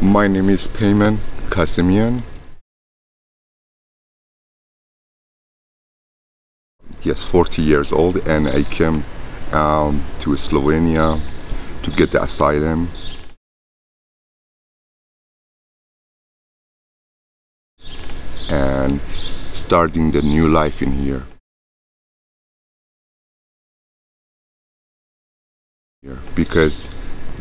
My name is Peyman Kasemian. Yes, 40 years old, and I came to Slovenia to get the asylum. And starting the new life in here. Because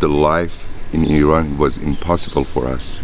the life in Iran was impossible for us.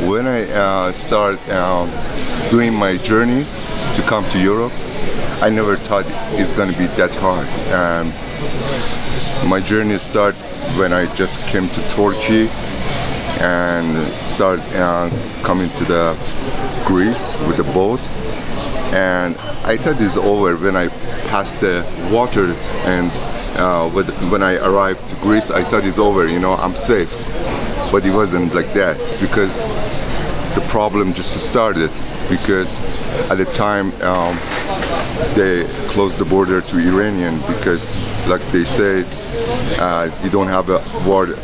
When I start doing my journey to come to Europe, I never thought it's going to be that hard. My journey started when I just came to Turkey and start coming to the Greece with the boat. And I thought it's over when I passed the water, and when I arrived to Greece, I thought it's over, you know, I'm safe. But it wasn't like that, because the problem just started, because at the time they closed the border to Iranian, because like they said, we don't have a war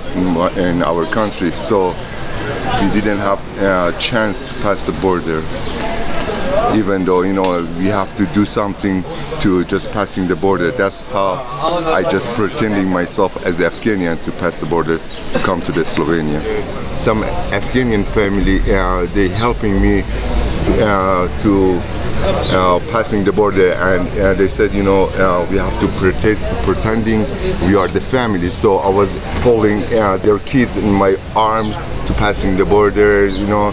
in our country, so we didn't have a chance to pass the border, even though, you know, we have to do something to just passing the border. That's how I just pretending myself as Afghanian to pass the border to come to the Slovenia. Some Afghanian family, they helping me to passing the border, and they said, you know, we have to pretending we are the family. So I was holding their kids in my arms to passing the border, you know,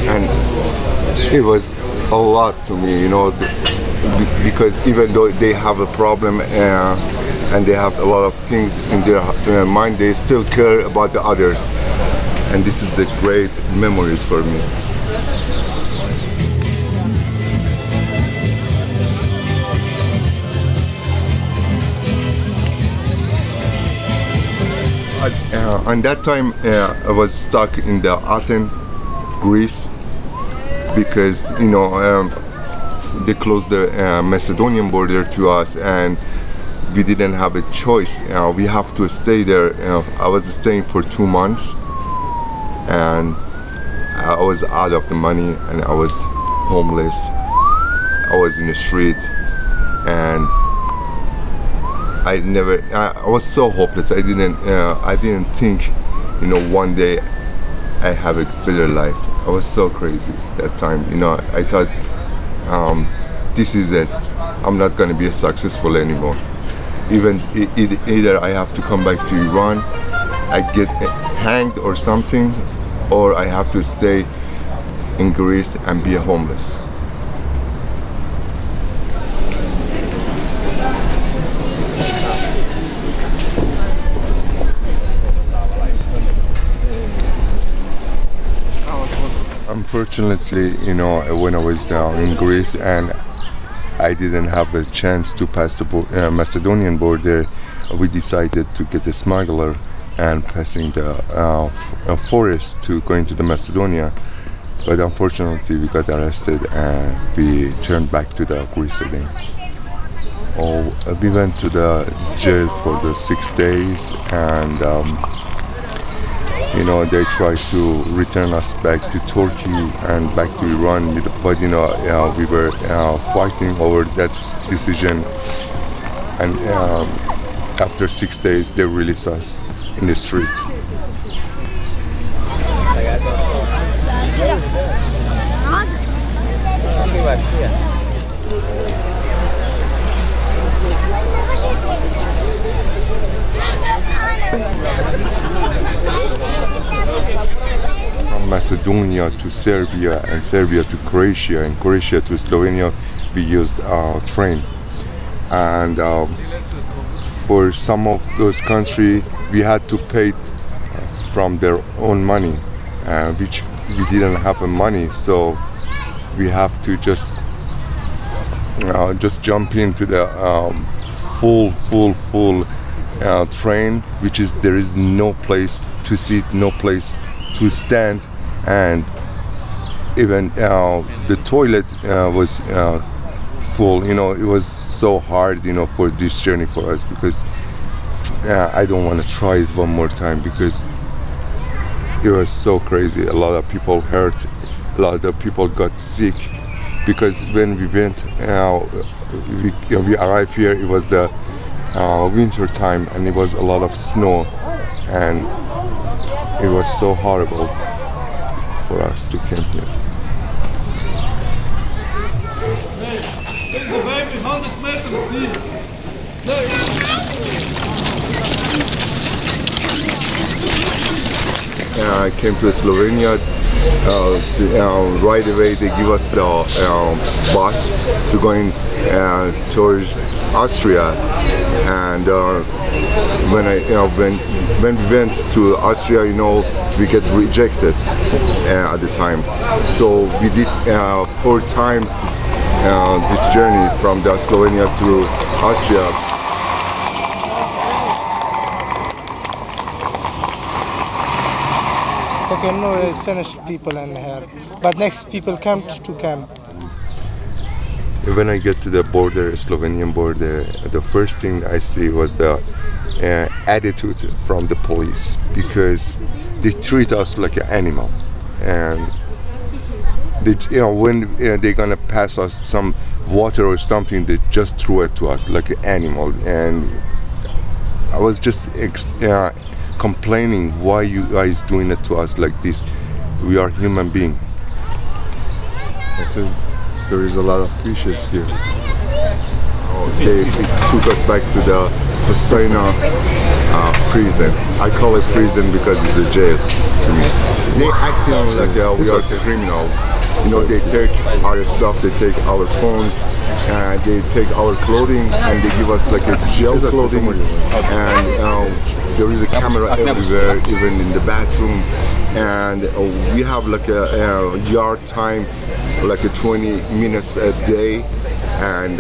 and it was a lot to me, you know, because even though they have a problem and they have a lot of things in their mind, they still care about the others. And this is the great memories for me. On that time, I was stuck in the Athens, Greece, because, you know, they closed the Macedonian border to us, and we didn't have a choice. We have to stay there. I was staying for 2 months, and I was out of the money, and I was homeless. I was in the street, and I was so hopeless. I didn't think, you know, one day I have a better life. I was so crazy that time, you know. I thought, this is it. I'm not going to be successful anymore. Even either I have to come back to Iran, I get hanged or something, or I have to stay in Greece and be homeless. Unfortunately, you know, when I was down in Greece and I didn't have a chance to pass the Macedonian border, we decided to get a smuggler and passing the forest to going to the Macedonia. But unfortunately, we got arrested and we turned back to the Greece again. We went to the jail for the 6 days, and you know, they tried to return us back to Turkey and back to Iran, but, you know, we were fighting over that decision, and after 6 days they released us in the street. From Macedonia to Serbia, and Serbia to Croatia, and Croatia to Slovenia, we used a train. and for some of those countries we had to pay from their own money, which we didn't have the money, so we have to just jump into the full train, which is there is no place to sit, no place to stand, and even the toilet was full. You know, it was so hard, you know, for this journey for us, because I don't want to try it one more time, because it was so crazy. A lot of people hurt, a lot of people got sick, because when we went, we arrived here, it was the winter time, and it was a lot of snow, and it was so horrible for us to come here. I came to Slovenia. Right away they give us the bus to going towards Austria, and when we went to Austria, you know, we get rejected at the time. So we did 4 times this journey from Slovenia to Austria. Okay, no, finished people in here, but next people come to camp. When I get to the border, Slovenian border, the first thing I see was the attitude from the police, because they treat us like an animal, and they, you know, when they're gonna pass us some water or something, they just throw it to us like an animal. And I was just complaining, why you guys doing it to us like this? We are human beings. I said, there is a lot of fishes here. They took us back to the Postojna prison. I call it prison because it's a jail to me. They acting like we are criminal. You know, they take our stuff, they take our phones, and they take our clothing, and they give us like a jail clothing, and there is a camera everywhere, even in the bathroom, and we have like a yard time, like a 20 minutes a day, and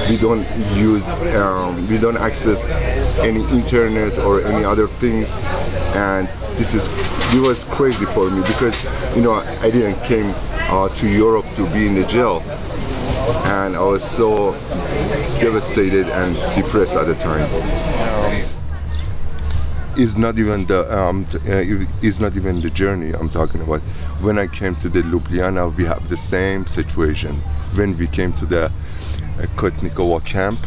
we don't use, we don't access any internet or any other things, and it was crazy for me, because, you know, I didn't came to Europe to be in the jail, and I was so devastated and depressed at the time. It's not even the journey I'm talking about. When I came to the Ljubljana, we have the same situation. When we came to the Kotnikovo camp,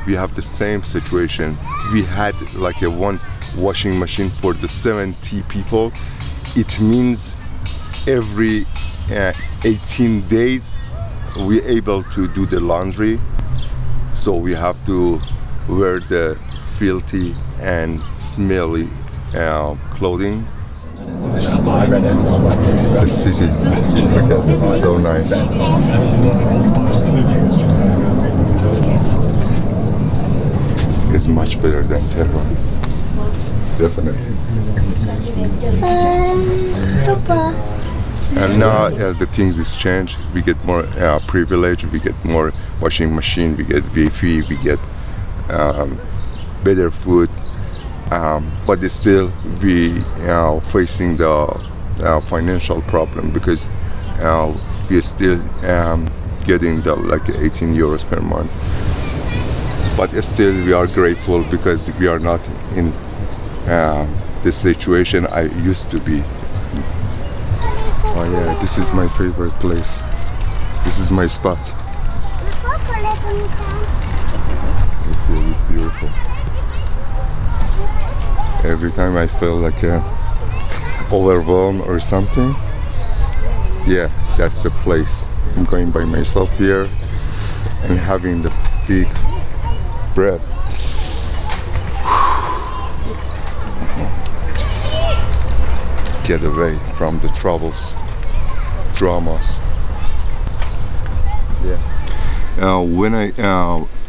we have the same situation. We had like a one washing machine for the 70 people. It means every 18 days we're able to do the laundry, so we have to wear the filthy and smelly clothing. The city, it's so nice. It's much better than Tehran, definitely. Super. And now, as the things is changed, we get more privilege, we get more washing machine, we get Wi-Fi, we get better food, but still we facing the financial problem, because we are still getting the like 18 euros per month. But still we are grateful, because we are not in the situation I used to be. Oh yeah, this is my favorite place. This is my spot. It's beautiful. Every time I feel like overwhelmed or something, yeah, that's the place. I'm going by myself here and having the big breath. Just get away from the troubles, dramas. Yeah. When I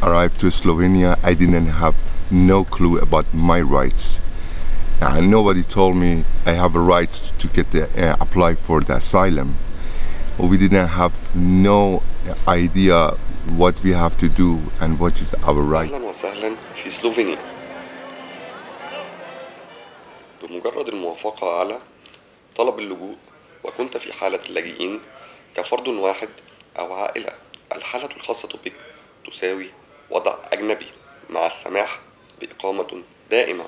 arrived to Slovenia, I didn't have no clue about my rights. Nobody told me I have a right to get apply for the asylum. We didn't have no idea what we have to do and what is our right. أهلا وسهلا في سلوفينيا. بمجرد الموافقة على طلب اللجوء وكنت في حالة اللاجئين كفرد واحد أو عائلة، الحالة الخاصة بك تساوي وضع أجنبي مع السماح بإقامة دائمة.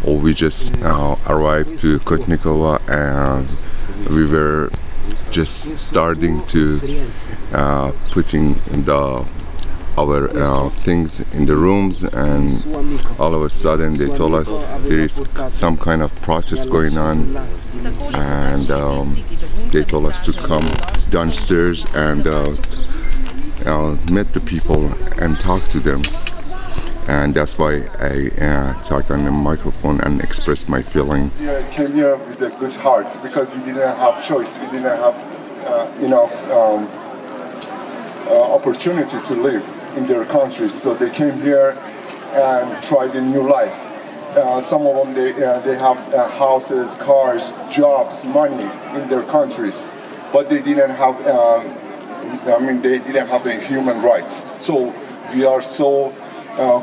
We just arrived to Kotnikova and we were just starting to putting our things in the rooms, and all of a sudden they told us there is some kind of protest going on, and they told us to come downstairs and meet the people and talk to them. And that's why I talk on the microphone and express my feeling. We came here with a good heart because we didn't have choice. We didn't have enough opportunity to live in their countries. So they came here and tried a new life. Some of them they have houses, cars, jobs, money in their countries, but they didn't have. They didn't have the human rights. So we are so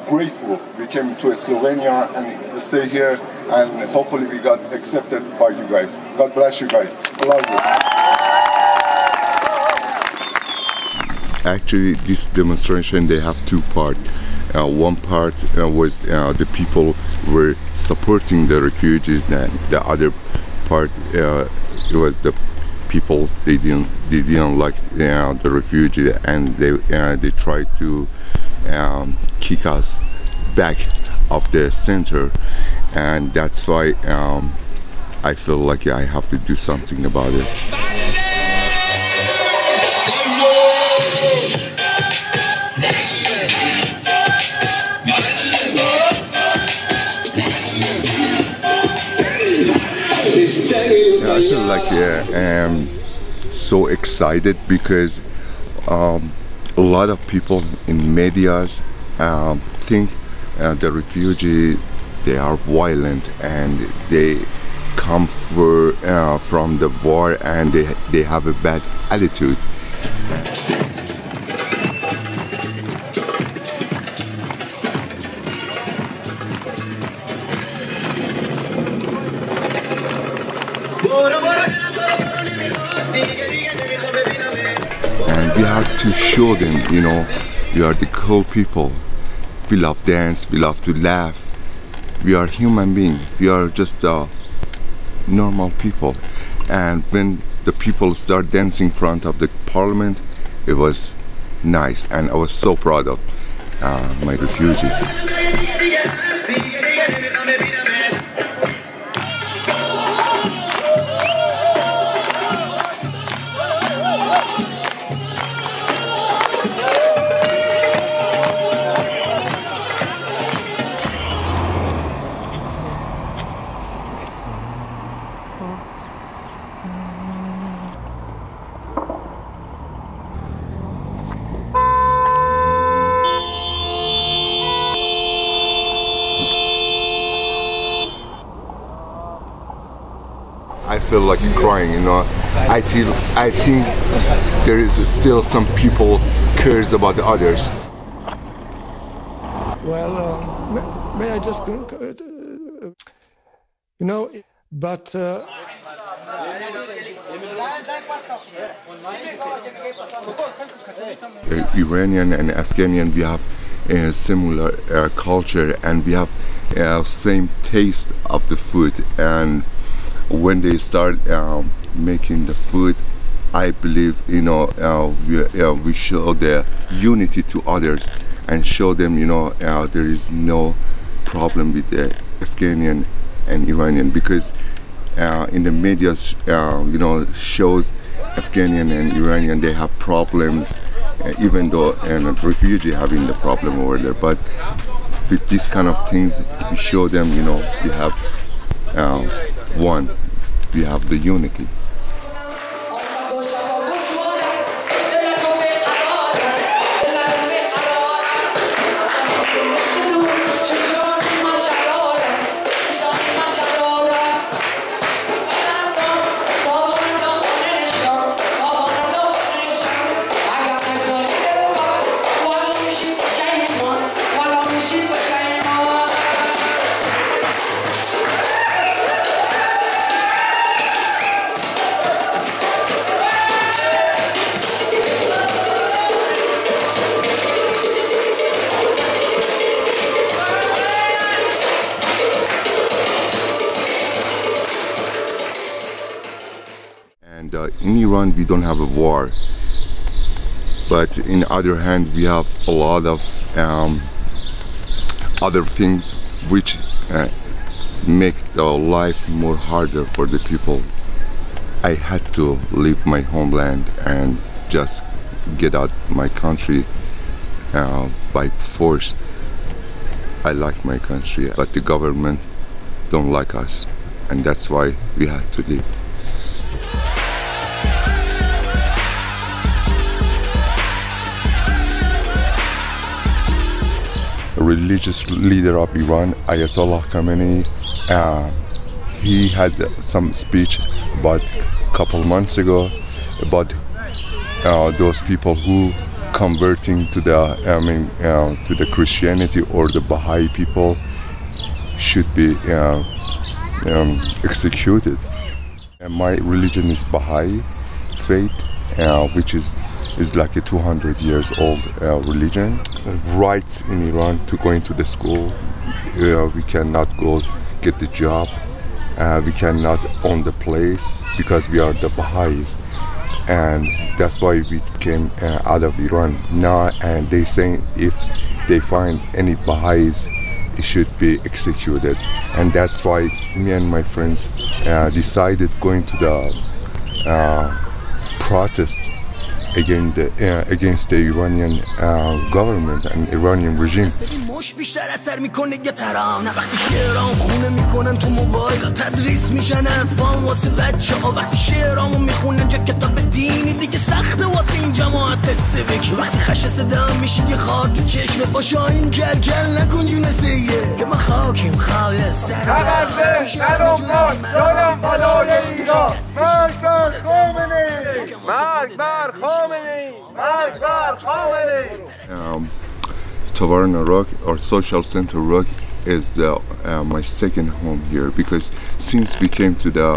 grateful we came to Slovenia and stay here, and hopefully we got accepted by you guys. God bless you guys. I love you. Actually, this demonstration, they have two parts. One part was the people were supporting the refugees, and the other part it was the people they didn't like the refugee, and they tried to kick us back of the center, and that's why I feel like I have to do something about it. I feel like I'm so excited because a lot of people in medias think the refugee, they are violent and they come from the war and they have a bad attitude. And we have to show them, you know, we are the cool people. We love dance, we love to laugh. We are human beings. We are just normal people. And when the people start dancing in front of the parliament, it was nice, and I was so proud of my refugees. I feel like crying, you know. I think there is still some people cares about the others. Well, may I just, you know, but Iranian and Afghanian, we have a similar culture, and we have same taste of the food. And when they start making the food, I believe, you know, we show the unity to others and show them, you know, there is no problem with the Afghanian and Iranian, because in the media, you know, shows Afghanian and Iranian, they have problems, even though a refugee having the problem over there. But with these kind of things, we show them, you know, we have one, we have the unity. in Iran we don't have a war, but in the other hand we have a lot of other things which make the life more harder for the people. I had to leave my homeland and just get out my country by force. I like my country, but the government don't like us, and that's why we had to leave. A religious leader of Iran, Ayatollah Khamenei, he had some speech about a couple months ago about those people who converting to the to the Christianity or the Baha'i people should be executed. And my religion is Baha'i faith, which is like a 200 years old religion. Rights in Iran to go into the school, we cannot go get the job, we cannot own the place because we are the Baha'is, and that's why we came out of Iran now. And they say if they find any Baha'is, it should be executed, and that's why me and my friends decided going to the protest against the Iranian government and Iranian regime. بیشتر اثر میکنه یه ترام وقتی شعرام خونه میکنن تو موبایل تدریس میشن عرفان واسه بچه‌ها وقتی شعرامو میخونن جا کتاب دینی دیگه سخته واسه این جماعت سیویک وقتی خش صدا میشه یه خار تو چشم باشا این کل نکن جون سیه که ما خاکیم خالص نغزه ندم کن یادم فدای ایران مرگ بر خامنه‌ای مرگ بر خامنه‌ای مرگ بر خامنه‌ای. Tavarna Rock, or Social Center Rock, is my second home here, because since we came to the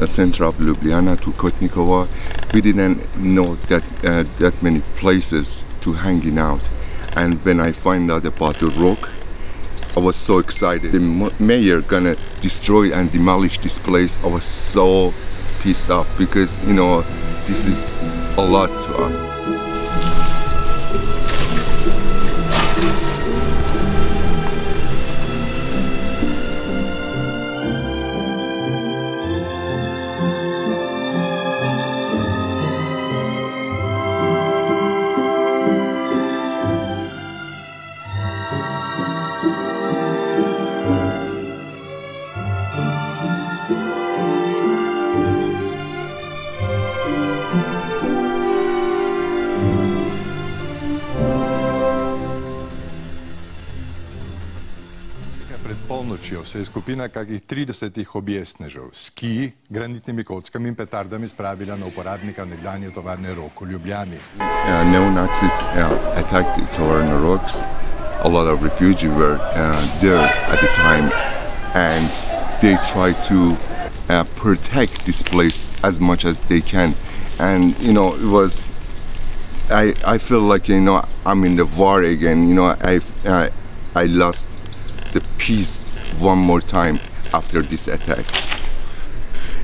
center of Ljubljana to Kotnikova, we didn't know that that many places to hanging out. And when I find out about the rock, I was so excited. The mayor gonna destroy and demolish this place. I was so pissed off because, you know, this is a lot to us. Se je skupina kakih 30 objesnežev s ki, granitnimi kockami in petardami spravila na uporabnika nekdanje tovarne Rok v Ljubljani. Neo-Nazis attacked the Tavarna Rocks. A lot of refugees were there at the time, and they tried to protect this place as much as they can. And, you know, it was, I feel like, you know, I'm in the war again. You know, I lost the peace one more time after this attack.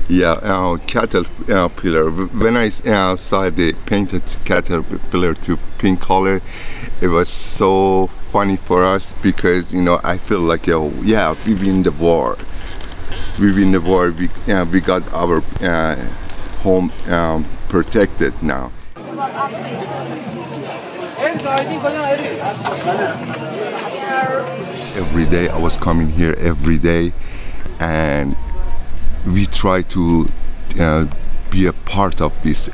Yeah, caterpillar. When I saw the painted caterpillar to pink color, it was so funny for us because, you know, I feel like, yeah, we win the war. We win the war. We got our home protected now. Every day I was coming here every day, and we try to be a part of this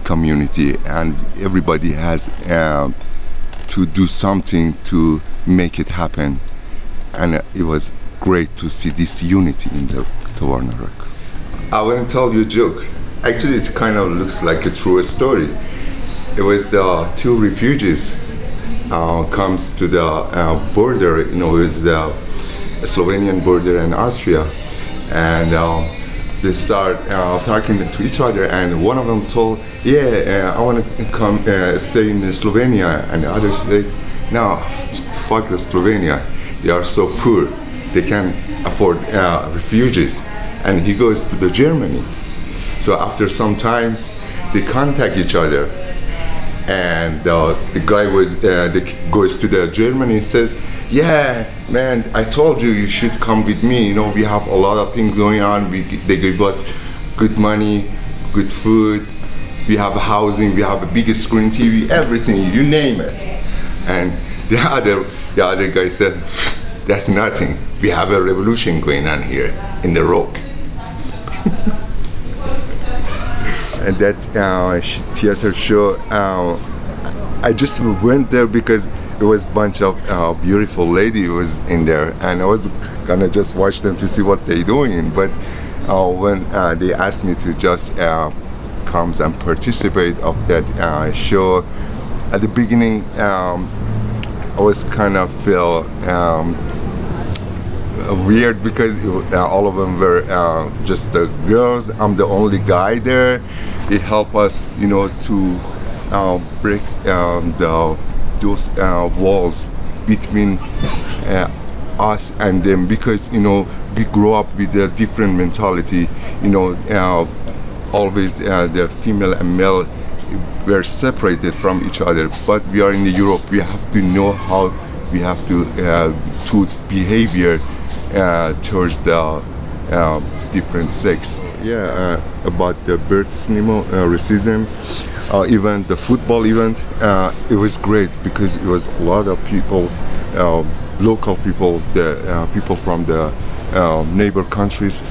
community, and everybody has to do something to make it happen. And it was great to see this unity in the Tavarna Rock. I want to tell you a joke. Actually, it kind of looks like a true story. It was the two refugees comes to the border, you know, with the Slovenian border and Austria, and they start talking to each other, and one of them told, yeah, I want to come stay in Slovenia, and the others say, no, fuck Slovenia, they are so poor, they can't afford refugees. And he goes to the Germany, So after some times, they contact each other, and the guy goes to the Germany and says, "Yeah, man, I told you should come with me. You know, we have a lot of things going on. They give us good money, good food. We have housing. We have a big screen TV, everything. You name it." And the other guy said, "That's nothing. We have a revolution going on here in the rock." And that theater show, I just went there because there was a bunch of beautiful ladies was in there, and I was gonna just watch them to see what they're doing. But when they asked me to just come and participate of that show, at the beginning I was kind of feel weird because all of them were just the girls. I'm the only guy there. It helped us, you know, to break those walls between us and them, because, you know, we grow up with a different mentality. You know, always the female and male were separated from each other, but we are in Europe. We have to know how we have to behavior towards the different sex. Yeah, about the racism, even the football event, it was great because it was a lot of people, local people, the people from the neighbor countries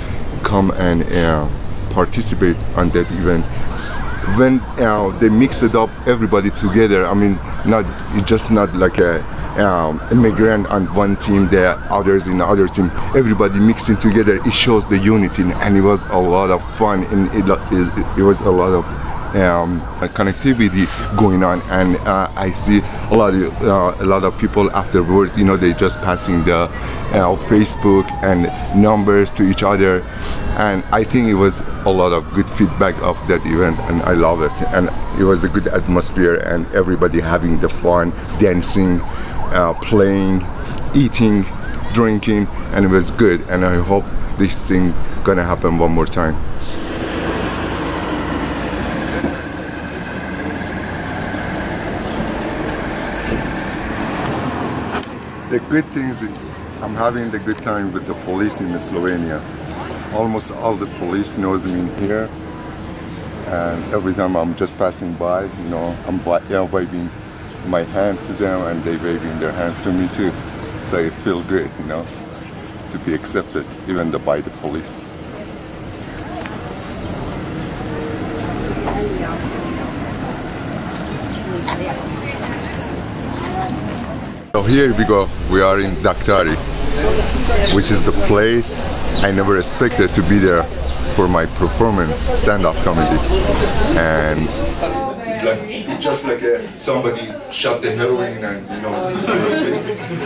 come and participate on that event. When they mix it up, everybody together. I mean, just not like a immigrant on one team, the others in the other team. Everybody mixing together. It shows the unity, and it was a lot of fun. And it was a lot of connectivity going on. And I see a lot of people afterward. You know, they just passing the Facebook and numbers to each other. And I think it was a lot of good feedback of that event, and I love it. And it was a good atmosphere, and everybody having the fun, dancing, playing, eating, drinking, and it was good. And I hope this thing gonna happen one more time. The good things is I'm having the good time with the police in Slovenia. Almost all the police knows me in here, and every time I'm just passing by, you know, I'm waving my hand to them, and they waving their hands to me too. So I feel good, you know, to be accepted even by the police. So here we go. We are in Daktari, which is the place I never expected to be there for my performance, stand-up comedy. And it's just like somebody shot the heroin, and, you know,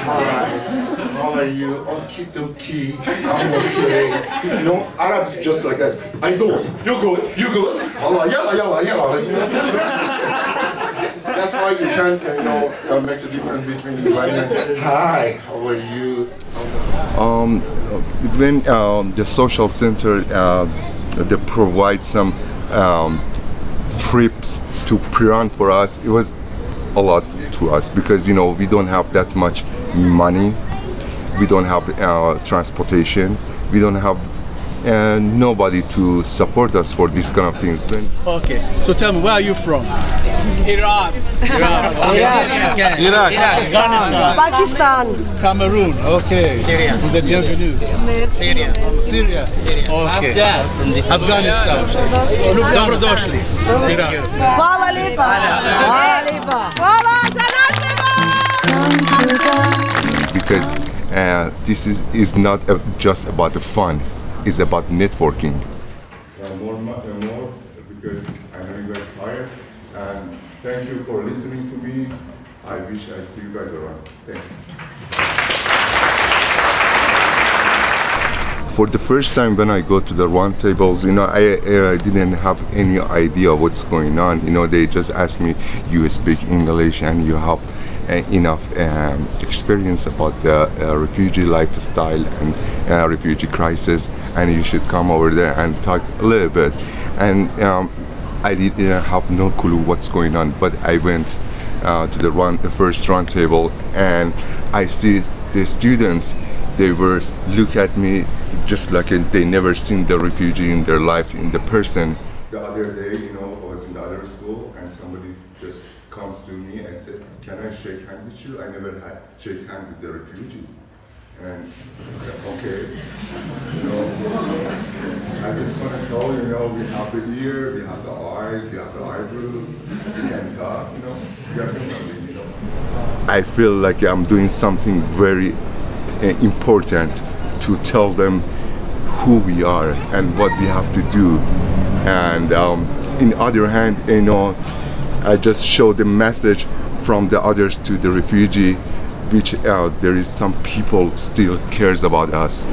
hi, how are you? Okie dokie, I'm okay. You know, Arabs just like that. I know, you good, you good. Allah, yalla, yalla, yalla. That's why you can't, you know, make the difference between the and hi, how are you? When the social center, they provide some trips to Piran for us, it was a lot to us because, you know, we don't have that much money, we don't have transportation, we don't have nobody to support us for this kind of thing. Okay, so tell me, where are you from? Iran. Iraq. Pakistan. Cameroon. Okay. Syria. Vous êtes bienvenue. Syria. Syria. Okay. Afghanistan. Dobrodošli. Iran. Hvala lipa. Hvala lipa. Hvala za našega. Because this is not just about the fun, it's about networking. More because I know you guys tired, and thank you for listening to me. I wish I see you guys around. Thanks. For the first time when I go to the round tables, you know, I didn't have any idea what's going on. You know, they just asked me, you speak English and you have enough experience about the refugee lifestyle and refugee crisis, and you should come over there and talk a little bit. and I didn't have no clue what's going on, but I went to the first round table, and I see the students, they were look at me just like they never seen the refugee in their life, in the person. The other day, you know, I was in the other school, and somebody just comes to me and said, "Can I shake hand with you? I never had shake hand with the refugee." And I said, "Okay." You know, I just want to tell you, you know, we have the ear, we have the eyes, we have the eyebrow, we can talk, you know, we are human, you know. I feel like I'm doing something very important to tell them who we are and what we have to do. And in the other hand, you know, I just show the message from the others to the refugee, which there is some people still cares about us.